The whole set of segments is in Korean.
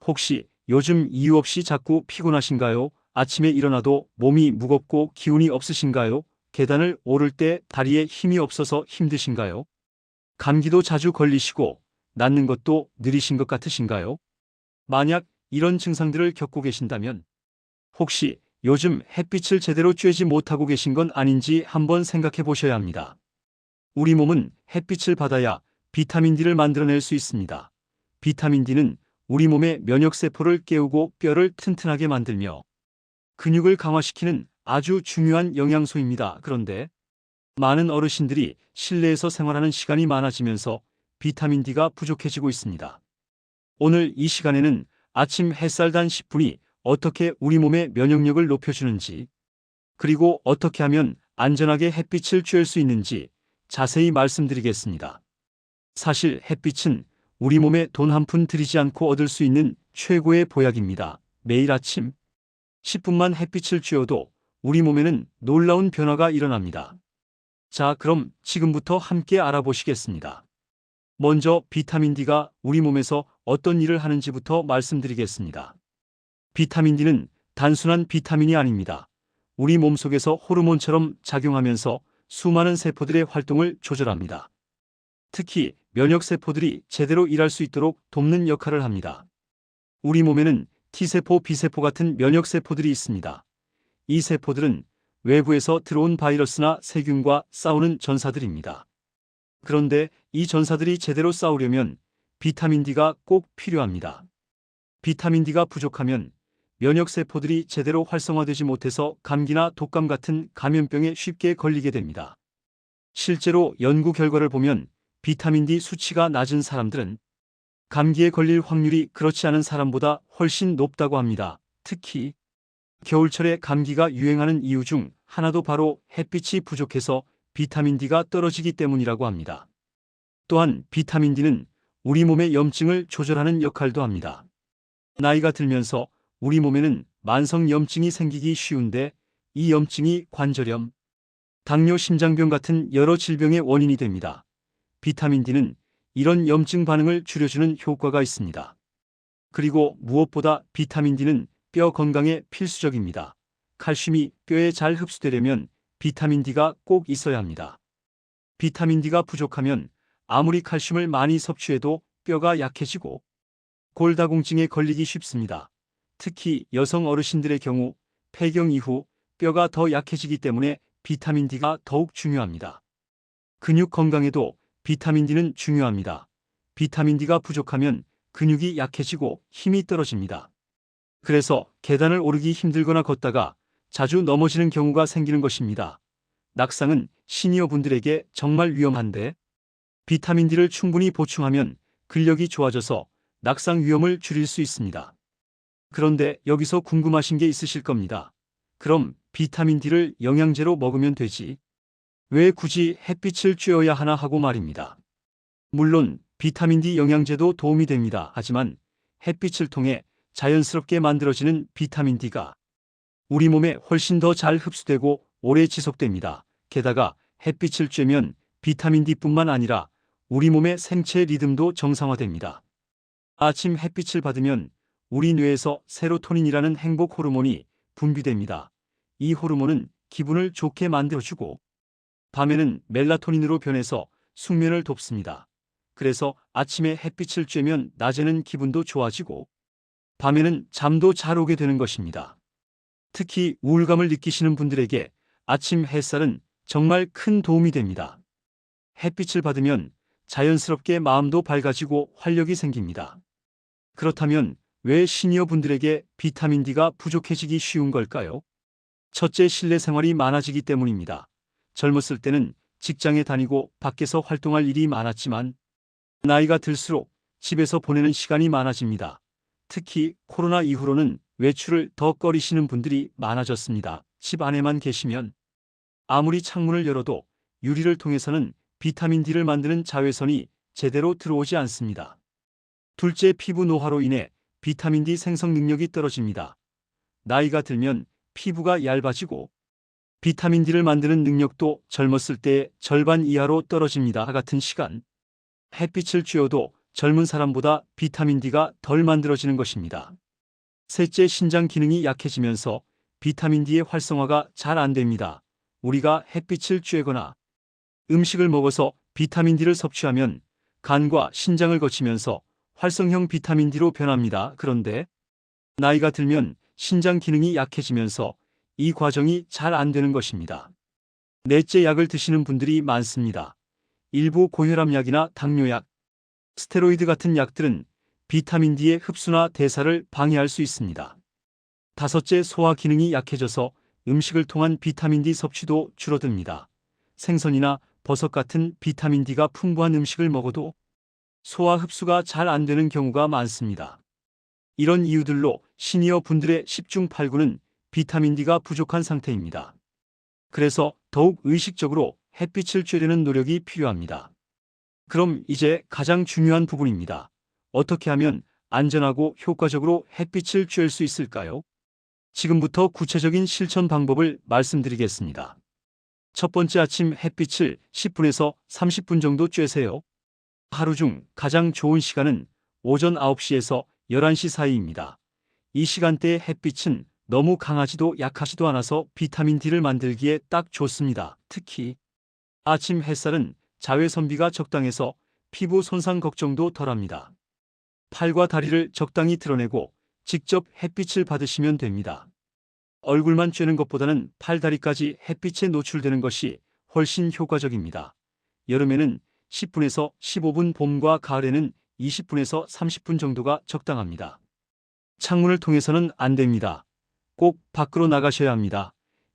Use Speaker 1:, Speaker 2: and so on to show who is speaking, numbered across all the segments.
Speaker 1: 혹시 요즘 이유 없이 자꾸 피곤하신가요? 아침에 일어나도 몸이 무겁고 기운이 없으신가요? 계단을 오를 때 다리에 힘이 없어서 힘드신가요? 감기도 자주 걸리시고 낫는 것도 느리신 것 같으신가요? 만약 이런 증상들을 겪고 계신다면 혹시 요즘 햇빛을 제대로 쬐지 못하고 계신 건 아닌지 한번 생각해 보셔야 합니다. 우리 몸은 햇빛을 받아야 비타민 D를 만들어낼 수 있습니다. 비타민 D는 우리 몸의 면역세포를 깨우고 뼈를 튼튼하게 만들며 근육을 강화시키는 아주 중요한 영양소입니다. 그런데 많은 어르신들이 실내에서 생활하는 시간이 많아지면서 비타민 D가 부족해지고 있습니다. 오늘 이 시간에는 아침 햇살 단 10분이 어떻게 우리 몸의 면역력을 높여주는지, 그리고 어떻게 하면 안전하게 햇빛을 쬐을 수 있는지 자세히 말씀드리겠습니다. 사실 햇빛은 우리 몸에 돈 한 푼 들이지 않고 얻을 수 있는 최고의 보약입니다. 매일 아침 10분만 햇빛을 쬐어도 우리 몸에는 놀라운 변화가 일어납니다. 자, 그럼 지금부터 함께 알아보시겠습니다. 먼저 비타민 D가 우리 몸에서 어떤 일을 하는지부터 말씀드리겠습니다. 비타민 D는 단순한 비타민이 아닙니다. 우리 몸속에서 호르몬처럼 작용하면서 수많은 세포들의 활동을 조절합니다. 특히 면역세포들이 제대로 일할 수 있도록 돕는 역할을 합니다. 우리 몸에는 T세포, B세포 같은 면역세포들이 있습니다. 이 세포들은 외부에서 들어온 바이러스나 세균과 싸우는 전사들입니다. 그런데 이 전사들이 제대로 싸우려면 비타민 D가 꼭 필요합니다. 비타민 D가 부족하면 면역세포들이 제대로 활성화되지 못해서 감기나 독감 같은 감염병에 쉽게 걸리게 됩니다. 실제로 연구 결과를 보면 비타민 D 수치가 낮은 사람들은 감기에 걸릴 확률이 그렇지 않은 사람보다 훨씬 높다고 합니다. 특히 겨울철에 감기가 유행하는 이유 중 하나도 바로 햇빛이 부족해서 비타민 D가 떨어지기 때문이라고 합니다. 또한 비타민 D는 우리 몸의 염증을 조절하는 역할도 합니다. 나이가 들면서 우리 몸에는 만성 염증이 생기기 쉬운데 이 염증이 관절염, 당뇨, 심장병 같은 여러 질병의 원인이 됩니다. 비타민 D는 이런 염증 반응을 줄여주는 효과가 있습니다. 그리고 무엇보다 비타민 D는 뼈 건강에 필수적입니다. 칼슘이 뼈에 잘 흡수되려면 비타민 D가 꼭 있어야 합니다. 비타민 D가 부족하면 아무리 칼슘을 많이 섭취해도 뼈가 약해지고 골다공증에 걸리기 쉽습니다. 특히 여성 어르신들의 경우 폐경 이후 뼈가 더 약해지기 때문에 비타민 D가 더욱 중요합니다. 근육 건강에도 비타민 D는 중요합니다. 비타민 D가 부족하면 근육이 약해지고 힘이 떨어집니다. 그래서 계단을 오르기 힘들거나 걷다가 자주 넘어지는 경우가 생기는 것입니다. 낙상은 시니어 분들에게 정말 위험한데 비타민 D를 충분히 보충하면 근력이 좋아져서 낙상 위험을 줄일 수 있습니다. 그런데 여기서 궁금하신 게 있으실 겁니다. 그럼 비타민 D를 영양제로 먹으면 되지? 왜 굳이 햇빛을 쬐어야 하나 하고 말입니다. 물론 비타민 D 영양제도 도움이 됩니다. 하지만 햇빛을 통해 자연스럽게 만들어지는 비타민 D가 우리 몸에 훨씬 더 잘 흡수되고 오래 지속됩니다. 게다가 햇빛을 쬐면 비타민 D뿐만 아니라 우리 몸의 생체 리듬도 정상화됩니다. 아침 햇빛을 받으면 우리 뇌에서 세로토닌이라는 행복 호르몬이 분비됩니다. 이 호르몬은 기분을 좋게 만들어주고 밤에는 멜라토닌으로 변해서 숙면을 돕습니다. 그래서 아침에 햇빛을 쬐면 낮에는 기분도 좋아지고 밤에는 잠도 잘 오게 되는 것입니다. 특히 우울감을 느끼시는 분들에게 아침 햇살은 정말 큰 도움이 됩니다. 햇빛을 받으면 자연스럽게 마음도 밝아지고 활력이 생깁니다. 그렇다면 왜 시니어 분들에게 비타민 D가 부족해지기 쉬운 걸까요? 첫째, 실내 생활이 많아지기 때문입니다. 젊었을 때는 직장에 다니고 밖에서 활동할 일이 많았지만 나이가 들수록 집에서 보내는 시간이 많아집니다. 특히 코로나 이후로는 외출을 더 꺼리시는 분들이 많아졌습니다. 집 안에만 계시면 아무리 창문을 열어도 유리를 통해서는 비타민 D를 만드는 자외선이 제대로 들어오지 않습니다. 둘째, 피부 노화로 인해 비타민 D 생성 능력이 떨어집니다. 나이가 들면 피부가 얇아지고 비타민 D를 만드는 능력도 젊었을 때의 절반 이하로 떨어집니다. 같은 시간 햇빛을 쬐어도 젊은 사람보다 비타민 D가 덜 만들어지는 것입니다. 셋째, 신장 기능이 약해지면서 비타민 D의 활성화가 잘 안 됩니다. 우리가 햇빛을 쬐거나 음식을 먹어서 비타민 D를 섭취하면 간과 신장을 거치면서 활성형 비타민 D로 변합니다. 그런데 나이가 들면 신장 기능이 약해지면서 이 과정이 잘 안 되는 것입니다. 넷째, 약을 드시는 분들이 많습니다. 일부 고혈압 약이나 당뇨약, 스테로이드 같은 약들은 비타민 D의 흡수나 대사를 방해할 수 있습니다. 다섯째, 소화 기능이 약해져서 음식을 통한 비타민 D 섭취도 줄어듭니다. 생선이나 버섯 같은 비타민 D가 풍부한 음식을 먹어도 소화 흡수가 잘 안 되는 경우가 많습니다. 이런 이유들로 시니어 분들의 10중 8구는 비타민 D가 부족한 상태입니다. 그래서 더욱 의식적으로 햇빛을 쬐려는 노력이 필요합니다. 그럼 이제 가장 중요한 부분입니다. 어떻게 하면 안전하고 효과적으로 햇빛을 쬐을 수 있을까요? 지금부터 구체적인 실천 방법을 말씀드리겠습니다. 첫 번째, 아침 햇빛을 10분에서 30분 정도 쬐세요. 하루 중 가장 좋은 시간은 오전 9시에서 11시 사이입니다. 이 시간대의 햇빛은 너무 강하지도 약하지도 않아서 비타민 D를 만들기에 딱 좋습니다. 특히 아침 햇살은 자외선비가 적당해서 피부 손상 걱정도 덜합니다. 팔과 다리를 적당히 드러내고 직접 햇빛을 받으시면 됩니다. 얼굴만 쬐는 것보다는 팔, 다리까지 햇빛에 노출되는 것이 훨씬 효과적입니다. 여름에는 10분에서 15분, 봄과 가을에는 20분에서 30분 정도가 적당합니다. 창문을 통해서는 안 됩니다. 꼭 밖으로 나가셔야 합니다.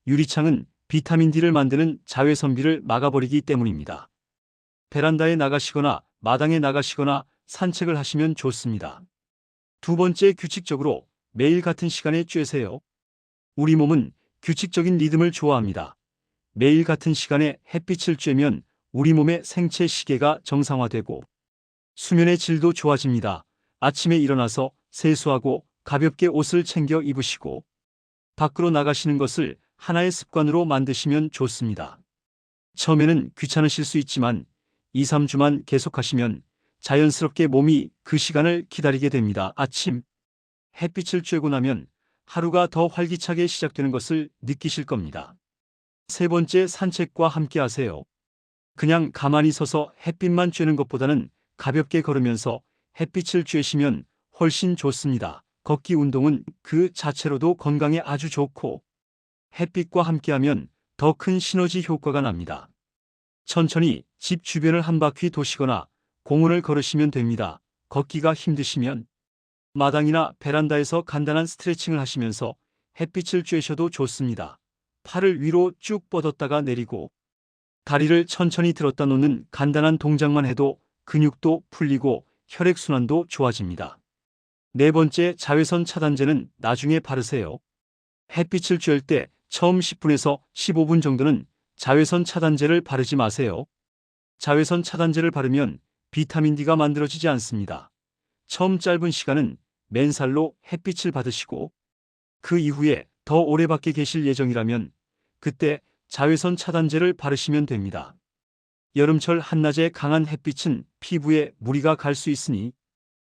Speaker 1: 유리창은 비타민 D를 만드는 자외선비를 막아버리기 때문입니다. 베란다에 나가시거나 마당에 나가시거나 산책을 하시면 좋습니다. 두 번째, 규칙적으로 매일 같은 시간에 쬐세요. 우리 몸은 규칙적인 리듬을 좋아합니다. 매일 같은 시간에 햇빛을 쬐면 우리 몸의 생체 시계가 정상화되고 수면의 질도 좋아집니다. 아침에 일어나서 세수하고 가볍게 옷을 챙겨 입으시고 밖으로 나가시는 것을 하나의 습관으로 만드시면 좋습니다. 처음에는 귀찮으실 수 있지만 2, 3주만 계속하시면 자연스럽게 몸이 그 시간을 기다리게 됩니다. 아침 햇빛을 쬐고 나면 하루가 더 활기차게 시작되는 것을 느끼실 겁니다. 세 번째, 산책과 함께 하세요. 그냥 가만히 서서 햇빛만 쬐는 것보다는 가볍게 걸으면서 햇빛을 쬐시면 훨씬 좋습니다. 걷기 운동은 그 자체로도 건강에 아주 좋고 햇빛과 함께하면 더 큰 시너지 효과가 납니다. 천천히 집 주변을 한 바퀴 도시거나 공원을 걸으시면 됩니다. 걷기가 힘드시면 마당이나 베란다에서 간단한 스트레칭을 하시면서 햇빛을 쬐셔도 좋습니다. 팔을 위로 쭉 뻗었다가 내리고 다리를 천천히 들었다 놓는 간단한 동작만 해도 근육도 풀리고 혈액순환도 좋아집니다. 네 번째, 자외선 차단제는 나중에 바르세요. 햇빛을 쬐을 때 처음 10분에서 15분 정도는 자외선 차단제를 바르지 마세요. 자외선 차단제를 바르면 비타민 D가 만들어지지 않습니다. 처음 짧은 시간은 맨살로 햇빛을 받으시고 그 이후에 더 오래 밖에 계실 예정이라면 그때 자외선 차단제를 바르시면 됩니다. 여름철 한낮의 강한 햇빛은 피부에 무리가 갈 수 있으니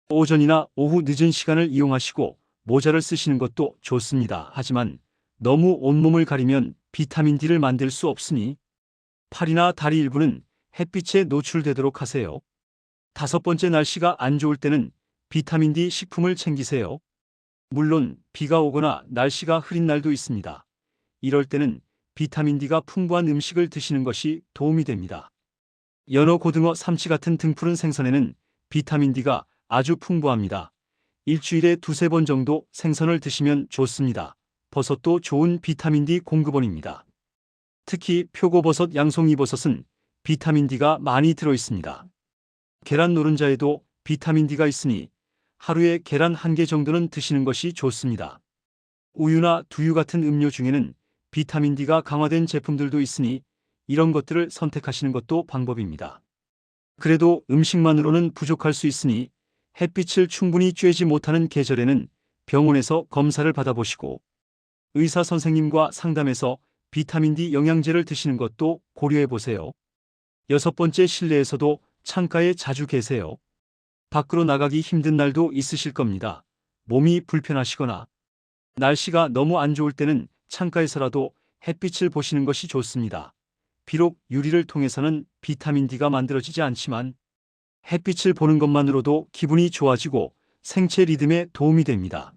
Speaker 1: 오전이나 오후 늦은 시간을 이용하시고 모자를 쓰시는 것도 좋습니다. 하지만 너무 온몸을 가리면 비타민 D를 만들 수 없으니 팔이나 다리 일부는 햇빛에 노출되도록 하세요. 다섯 번째, 날씨가 안 좋을 때는 비타민 D 식품을 챙기세요. 물론 비가 오거나 날씨가 흐린 날도 있습니다. 이럴 때는 비타민 D가 풍부한 음식을 드시는 것이 도움이 됩니다. 연어, 고등어, 삼치 같은 등푸른 생선에는 비타민 D가 아주 풍부합니다. 일주일에 두세 번 정도 생선을 드시면 좋습니다. 버섯도 좋은 비타민 D 공급원입니다. 특히 표고버섯, 양송이버섯은 비타민 D가 많이 들어있습니다. 계란 노른자에도 비타민 D가 있으니 하루에 계란 1개 정도는 드시는 것이 좋습니다. 우유나 두유 같은 음료 중에는 비타민 D가 강화된 제품들도 있으니 이런 것들을 선택하시는 것도 방법입니다. 그래도 음식만으로는 부족할 수 있으니 햇빛을 충분히 쬐지 못하는 계절에는 병원에서 검사를 받아보시고 의사 선생님과 상담해서 비타민 D 영양제를 드시는 것도 고려해 보세요. 여섯 번째, 실내에서도 창가에 자주 계세요. 밖으로 나가기 힘든 날도 있으실 겁니다. 몸이 불편하시거나 날씨가 너무 안 좋을 때는 창가에서라도 햇빛을 보시는 것이 좋습니다. 비록 유리를 통해서는 비타민 D가 만들어지지 않지만 햇빛을 보는 것만으로도 기분이 좋아지고 생체 리듬에 도움이 됩니다.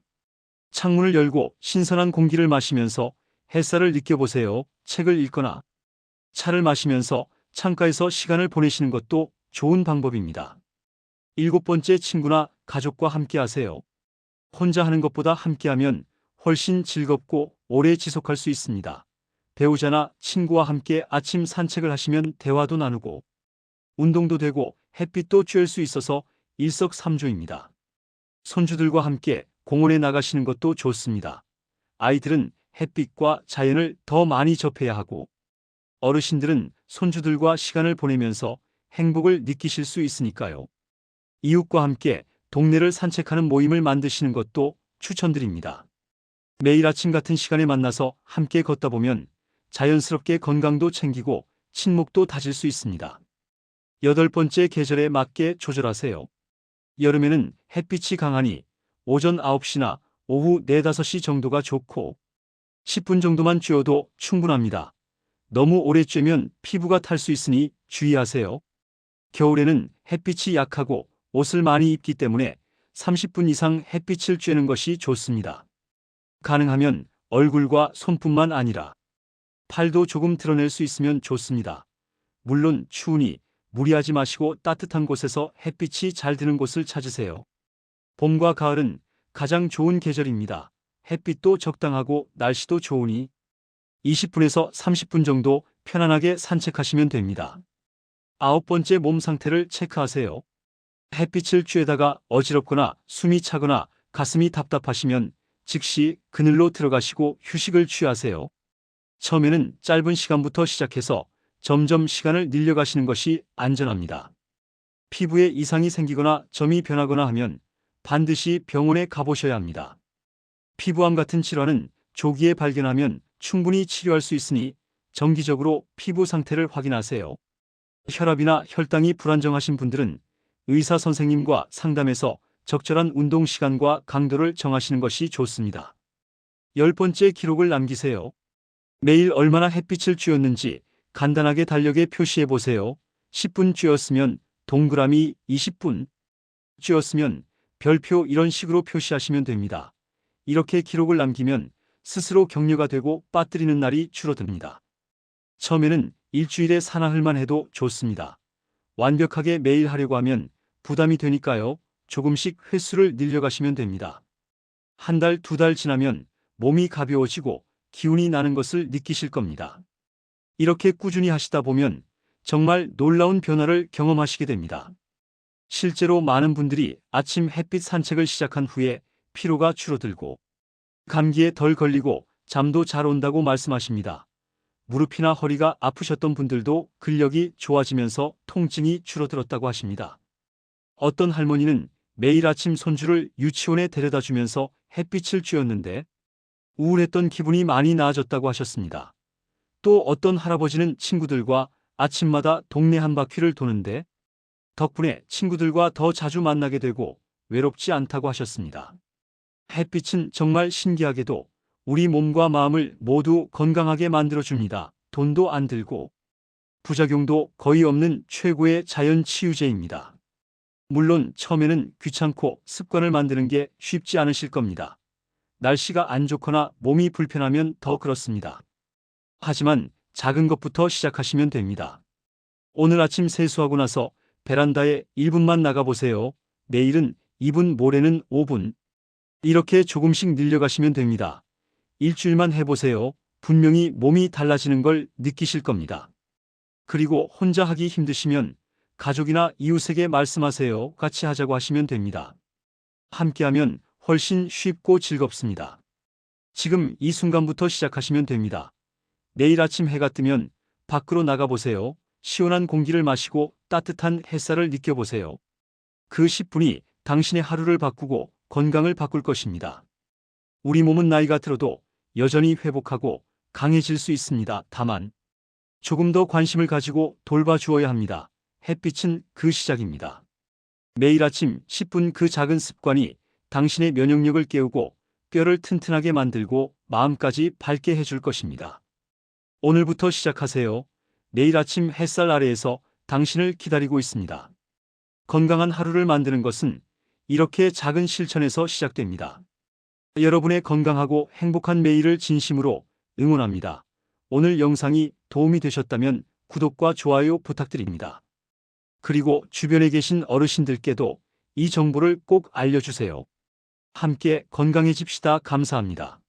Speaker 1: 창문을 열고 신선한 공기를 마시면서 햇살을 느껴보세요. 책을 읽거나 차를 마시면서 창가에서 시간을 보내시는 것도 좋은 방법입니다. 7번째, 친구나 가족과 함께 하세요. 혼자 하는 것보다 함께하면 훨씬 즐겁고 오래 지속할 수 있습니다. 배우자나 친구와 함께 아침 산책을 하시면 대화도 나누고 운동도 되고 햇빛도 쬐을 수 있어서 일석삼조입니다. 손주들과 함께 공원에 나가시는 것도 좋습니다. 아이들은 햇빛과 자연을 더 많이 접해야 하고 어르신들은 손주들과 시간을 보내면서 행복을 느끼실 수 있으니까요. 이웃과 함께 동네를 산책하는 모임을 만드시는 것도 추천드립니다. 매일 아침 같은 시간에 만나서 함께 걷다 보면 자연스럽게 건강도 챙기고 친목도 다질 수 있습니다. 8번째, 계절에 맞게 조절하세요. 여름에는 햇빛이 강하니 오전 9시나 오후 4, 5시 정도가 좋고 10분 정도만 쬐어도 충분합니다. 너무 오래 쬐면 피부가 탈 수 있으니 주의하세요. 겨울에는 햇빛이 약하고 옷을 많이 입기 때문에 30분 이상 햇빛을 쬐는 것이 좋습니다. 가능하면 얼굴과 손뿐만 아니라 팔도 조금 드러낼 수 있으면 좋습니다. 물론 추우니 무리하지 마시고 따뜻한 곳에서 햇빛이 잘 드는 곳을 찾으세요. 봄과 가을은 가장 좋은 계절입니다. 햇빛도 적당하고 날씨도 좋으니 20분에서 30분 정도 편안하게 산책하시면 됩니다. 9번째, 몸 상태를 체크하세요. 햇빛을 쬐다가 어지럽거나 숨이 차거나 가슴이 답답하시면 즉시 그늘로 들어가시고 휴식을 취하세요. 처음에는 짧은 시간부터 시작해서 점점 시간을 늘려가시는 것이 안전합니다. 피부에 이상이 생기거나 점이 변하거나 하면 반드시 병원에 가보셔야 합니다. 피부암 같은 질환은 조기에 발견하면 충분히 치료할 수 있으니 정기적으로 피부 상태를 확인하세요. 혈압이나 혈당이 불안정하신 분들은 의사 선생님과 상담해서 적절한 운동 시간과 강도를 정하시는 것이 좋습니다. 10번째, 기록을 남기세요. 매일 얼마나 햇빛을 쬐었는지 간단하게 달력에 표시해 보세요. 10분 쬐었으면 동그라미, 20분 쬐었으면 별표, 이런 식으로 표시하시면 됩니다. 이렇게 기록을 남기면 스스로 격려가 되고 빠뜨리는 날이 줄어듭니다. 처음에는 일주일에 사나흘만 해도 좋습니다. 완벽하게 매일 하려고 하면 부담이 되니까요. 조금씩 횟수를 늘려가시면 됩니다. 한 달, 2달 지나면 몸이 가벼워지고 기운이 나는 것을 느끼실 겁니다. 이렇게 꾸준히 하시다 보면 정말 놀라운 변화를 경험하시게 됩니다. 실제로 많은 분들이 아침 햇빛 산책을 시작한 후에 피로가 줄어들고 감기에 덜 걸리고 잠도 잘 온다고 말씀하십니다. 무릎이나 허리가 아프셨던 분들도 근력이 좋아지면서 통증이 줄어들었다고 하십니다. 어떤 할머니는 매일 아침 손주를 유치원에 데려다 주면서 햇빛을 쬐었는데 우울했던 기분이 많이 나아졌다고 하셨습니다. 또 어떤 할아버지는 친구들과 아침마다 동네 한 바퀴를 도는데 덕분에 친구들과 더 자주 만나게 되고 외롭지 않다고 하셨습니다. 햇빛은 정말 신기하게도 우리 몸과 마음을 모두 건강하게 만들어줍니다. 돈도 안 들고 부작용도 거의 없는 최고의 자연 치유제입니다. 물론 처음에는 귀찮고 습관을 만드는 게 쉽지 않으실 겁니다. 날씨가 안 좋거나 몸이 불편하면 더 그렇습니다. 하지만 작은 것부터 시작하시면 됩니다. 오늘 아침 세수하고 나서 베란다에 1분만 나가보세요. 내일은 2분, 모레는 5분. 이렇게 조금씩 늘려가시면 됩니다. 일주일만 해보세요. 분명히 몸이 달라지는 걸 느끼실 겁니다. 그리고 혼자 하기 힘드시면 가족이나 이웃에게 말씀하세요. 같이 하자고 하시면 됩니다. 함께하면 훨씬 쉽고 즐겁습니다. 지금 이 순간부터 시작하시면 됩니다. 내일 아침 해가 뜨면 밖으로 나가보세요. 시원한 공기를 마시고 따뜻한 햇살을 느껴보세요. 그 10분이 당신의 하루를 바꾸고 건강을 바꿀 것입니다. 우리 몸은 나이가 들어도 여전히 회복하고 강해질 수 있습니다. 다만 조금 더 관심을 가지고 돌봐주어야 합니다. 햇빛은 그 시작입니다. 매일 아침 10분 그 작은 습관이 당신의 면역력을 깨우고 뼈를 튼튼하게 만들고 마음까지 밝게 해줄 것입니다. 오늘부터 시작하세요. 내일 아침 햇살 아래에서 당신을 기다리고 있습니다. 건강한 하루를 만드는 것은 이렇게 작은 실천에서 시작됩니다. 여러분의 건강하고 행복한 매일을 진심으로 응원합니다. 오늘 영상이 도움이 되셨다면 구독과 좋아요 부탁드립니다. 그리고 주변에 계신 어르신들께도 이 정보를 꼭 알려주세요. 함께 건강해집시다. 감사합니다.